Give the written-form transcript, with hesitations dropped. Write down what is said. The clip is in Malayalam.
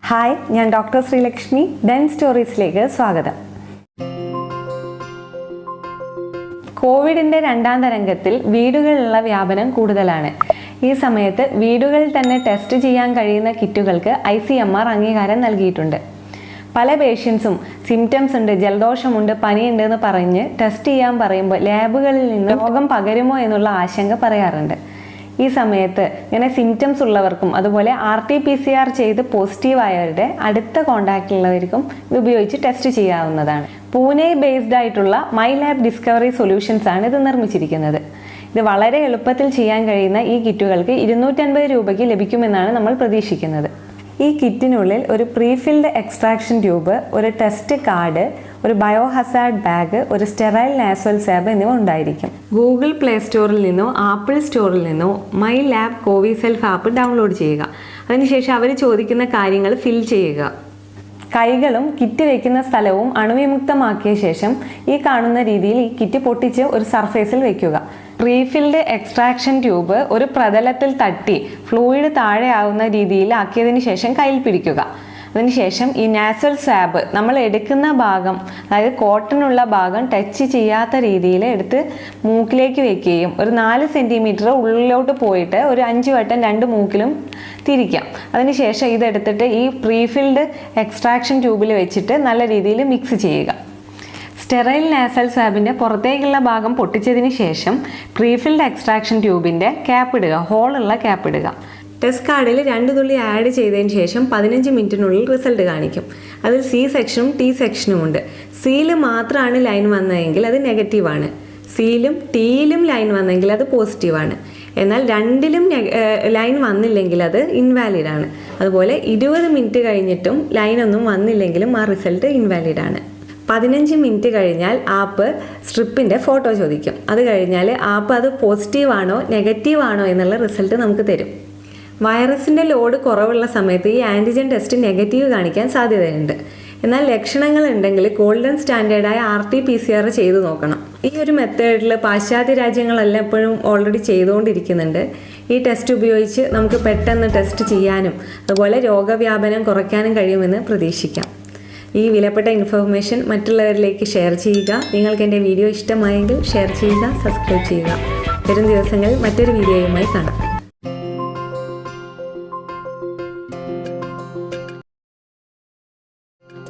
ഹായ്, ഞാൻ Dr.Sreelakshmi ഡെൻ സ്റ്റോറീസിലേക്ക് സ്വാഗതം. കോവിഡിൻ്റെ രണ്ടാം തരംഗത്തിൽ വീടുകളിലുള്ള വ്യാപനം കൂടുതലാണ്. ഈ സമയത്ത് വീടുകളിൽ തന്നെ ടെസ്റ്റ് ചെയ്യാൻ കഴിയുന്ന കിറ്റുകൾക്ക് ICMR അംഗീകാരം നൽകിയിട്ടുണ്ട്. പല പേഷ്യൻസും സിംറ്റംസ് ഉണ്ട്, ജലദോഷമുണ്ട്, പനിയുണ്ട് എന്ന് പറഞ്ഞ് ടെസ്റ്റ് ചെയ്യാൻ പറയുമ്പോൾ ലാബുകളിൽ നിന്ന് രോഗം പകരുമോ എന്നുള്ള ആശങ്ക പറയാറുണ്ട്. ഈ സമയത്ത് ഇങ്ങനെ സിംറ്റംസ് ഉള്ളവർക്കും അതുപോലെ RT-PCR ചെയ്ത് പോസിറ്റീവായവരുടെ അടുത്ത കോണ്ടാക്റ്റിലുള്ളവർക്കും ഇത് ഉപയോഗിച്ച് ടെസ്റ്റ് ചെയ്യാവുന്നതാണ്. പൂനെ ബേസ്ഡ് ആയിട്ടുള്ള MYLAB ഡിസ്കവറി സൊല്യൂഷൻസ് ആണ് ഇത് നിർമ്മിച്ചിരിക്കുന്നത്. ഇത് വളരെ എളുപ്പത്തിൽ ചെയ്യാൻ കഴിയുന്ന ഈ കിറ്റുകൾക്ക് 250 രൂപയ്ക്ക് ലഭിക്കുമെന്നാണ് നമ്മൾ പ്രതീക്ഷിക്കുന്നത്. ഈ കിറ്റിനുള്ളിൽ ഒരു പ്രീഫിൽഡ് എക്സ്ട്രാക്ഷൻ ട്യൂബ്, ഒരു ടെസ്റ്റ് കാർഡ്, ഒരു ബയോഹസാർഡ് ബാഗ്, ഒരു സ്റ്റെറൈൽ നാസൽ സ്വാബ് എന്നിവ ഉണ്ടായിരിക്കും. ഗൂഗിൾ പ്ലേ സ്റ്റോറിൽ നിന്നോ ആപ്പിൾ സ്റ്റോറിൽ നിന്നോ MYLAB COVISELF ആപ്പ് ഡൗൺലോഡ് ചെയ്യുക. അതിനുശേഷം അവർ ചോദിക്കുന്ന കാര്യങ്ങൾ ഫിൽ ചെയ്യുക. കൈകളും കിറ്റ് വയ്ക്കുന്ന സ്ഥലവും അണുവിമുക്തമാക്കിയ ശേഷം ഈ കാണുന്ന രീതിയിൽ ഈ കിറ്റ് പൊട്ടിച്ച് ഒരു സർഫേസിൽ വെക്കുക. പ്രീഫിൽഡ് എക്സ്ട്രാക്ഷൻ ട്യൂബ് ഒരു പ്രതലത്തിൽ തട്ടി ഫ്ലൂയിഡ് താഴെ ആവുന്ന രീതിയിൽ ആക്കിയതിന് ശേഷം കയ്യിൽ പിടിക്കുക. അതിനുശേഷം ഈ നാസൽ സ്വാബ് നമ്മൾ എടുക്കുന്ന ഭാഗം, അതായത് കോട്ടനുള്ള ഭാഗം ടച്ച് ചെയ്യാത്ത രീതിയിൽ എടുത്ത് മൂക്കിലേക്ക് വെക്കുകയും ഒരു 4 സെൻറ്റിമീറ്റർ ഉള്ളിലോട്ട് പോയിട്ട് ഒരു 5 വട്ടം 2 മൂക്കിലും തിരിക്കാം. അതിനുശേഷം ഇതെടുത്തിട്ട് ഈ പ്രീഫിൽഡ് എക്സ്ട്രാക്ഷൻ ട്യൂബിൽ വെച്ചിട്ട് നല്ല രീതിയിൽ മിക്സ് ചെയ്യുക. സ്റ്റെറൈൽ നാസൽ സ്വാബിൻ്റെ പുറത്തേക്കുള്ള ഭാഗം പൊട്ടിച്ചതിന് ശേഷം പ്രീഫിൽഡ് എക്സ്ട്രാക്ഷൻ ട്യൂബിൻ്റെ ക്യാപ്പ് ഇടുക, ഹോളുള്ള ക്യാപ്പ് ഇടുക. ടെസ്റ്റ് കാർഡിൽ 2 തുള്ളി ആഡ് ചെയ്തതിന് ശേഷം 15 മിനിറ്റിനുള്ളിൽ റിസൾട്ട് കാണിക്കും. അതിൽ C സെക്ഷനും T സെക്ഷനും ഉണ്ട്. Cയിൽ മാത്രമാണ് ലൈൻ വന്നതെങ്കിൽ അത് നെഗറ്റീവാണ്. Cയിലും Tയിലും ലൈൻ വന്നെങ്കിൽ അത് പോസിറ്റീവാണ്. എന്നാൽ രണ്ടിലും ലൈൻ വന്നില്ലെങ്കിൽ അത് ഇൻവാലിഡ് ആണ്. അതുപോലെ 20 മിനിറ്റ് കഴിഞ്ഞിട്ടും ലൈനൊന്നും വന്നില്ലെങ്കിലും ആ റിസൾട്ട് ഇൻവാലിഡ് ആണ്. 15 മിനിറ്റ് കഴിഞ്ഞാൽ ആപ്പ് സ്ട്രിപ്പിൻ്റെ ഫോട്ടോ ചോദിക്കും. അത് കഴിഞ്ഞാൽ ആപ്പ് അത് പോസിറ്റീവാണോ നെഗറ്റീവാണോ എന്നുള്ള റിസൾട്ട് നമുക്ക് തരും. വൈറസിൻ്റെ ലോഡ് കുറവുള്ള സമയത്ത് ഈ ആൻറ്റിജൻ ടെസ്റ്റ് നെഗറ്റീവ് കാണിക്കാൻ സാധ്യതയുണ്ട്. എന്നാൽ ലക്ഷണങ്ങൾ ഉണ്ടെങ്കിൽ ഗോൾഡൻ സ്റ്റാൻഡേർഡായ RT-PCR ചെയ്തു നോക്കണം. ഈ ഒരു മെത്തേഡിൽ പാശ്ചാത്യ രാജ്യങ്ങളെല്ലാം എപ്പോഴും ഓൾറെഡി ചെയ്തുകൊണ്ടിരിക്കുന്നുണ്ട്. ഈ ടെസ്റ്റ് ഉപയോഗിച്ച് നമുക്ക് പെട്ടെന്ന് ടെസ്റ്റ് ചെയ്യാനും അതുപോലെ രോഗവ്യാപനം കുറയ്ക്കാനും കഴിയുമെന്ന് പ്രതീക്ഷിക്കാം. ഈ വിലപ്പെട്ട ഇൻഫർമേഷൻ മറ്റുള്ളവരിലേക്ക് ഷെയർ ചെയ്യുക. നിങ്ങൾക്ക് എൻ്റെ വീഡിയോ ഇഷ്ടമായെങ്കിൽ ഷെയർ ചെയ്യുക, സബ്സ്ക്രൈബ് ചെയ്യുക. വരും ദിവസങ്ങളിൽ മറ്റൊരു വീഡിയോയുമായി കാണാം.